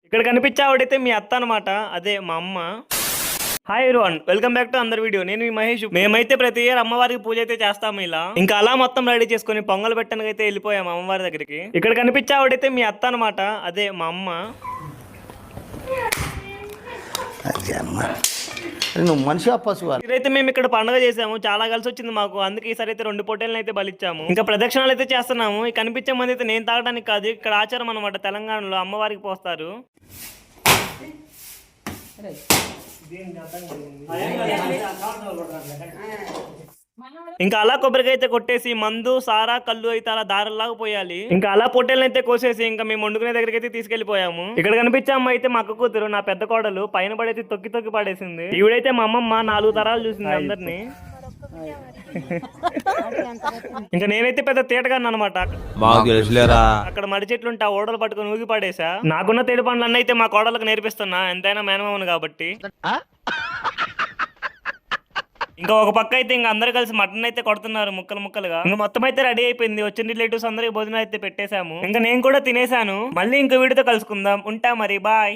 ఇక్కడ కనిపించే ఆవిడైతే మీ అత్త అనమాట, అదే మా అమ్మ. Hi everyone, welcome back to another video. నేను మీ మహేష్. మేమైతే ప్రతి ఇయర్ అమ్మవారికి పూజ అయితే చేస్తాము ఇలా. ఇంకా అలా మొత్తం రెడీ చేసుకుని పొంగల్ పెట్టడానికి అయితే వెళ్ళిపోయాము అమ్మవారి దగ్గరికి. ఇక్కడ కనిపించే ఆవిడైతే మీ అత్త అనమాట, అదే మా అమ్మ. నువ్వు మనిషి పశువు. ఇదైతే మేము ఇక్కడ పండుగ చేసాము, చాలా కలిసి వచ్చింది మాకు. అందుకే ఈసారి అయితే 2 పొట్టేలను అయితే బలిచ్చాము. ఇంకా ప్రదక్షిణాలు అయితే చేస్తున్నాము. ఈ కనిపించే మంది అయితే నేను తాగడానికి కాదు, ఇక్కడ ఆచారం అనమాట. తెలంగాణలో అమ్మవారికి పోస్తారు. ఇంకా అలా కొబ్బరికాయ అయితే కొట్టేసి మందు సారా కళ్ళు అయితే అలా దారులాగా పోయాలి. ఇంకా అలా పొట్టేలను అయితే కోసేసి ఇంకా మేము వండుకునే దగ్గరికి అయితే తీసుకెళ్లిపోయాము. ఇక్కడ కనిపించే అమ్మ అయితే మా అక్క కూతురు, నా పెద్ద కోడలు. పైన పడైతే తొక్కి తొక్కి పడేసింది. ఈవిడైతే మా అమ్మమ్మ 4 తరాలు చూసింది అందరినీ. ఇంకా నేనైతే పెద్ద తేటగాను అనమాట. అక్కడ మడి చెట్లు ఉంటే ఆ ఓడలు పట్టుకుని ఊగి పడేసా. నాకున్న తేడు పనులు అన్నీ అయితే మా కోడలకు నేర్పిస్తున్నా, ఎంతైనా మేనమామను కాబట్టి. ఇంకా ఒక పక్క అయితే ఇంకా అందరు కలిసి మటన్ అయితే కొడుతున్నారు ముక్కలు ముక్కలుగా. ఇంకా మొత్తం అయితే రెడీ అయిపోయింది. వచ్చిన రిలేటివ్స్ అందరికి భోజనం అయితే పెట్టేశాము. ఇంకా నేను కూడా తినేసాను. మళ్ళీ ఇంకో వీడియోతో కలుసుకుందాం. ఉంటా మరి, బాయ్.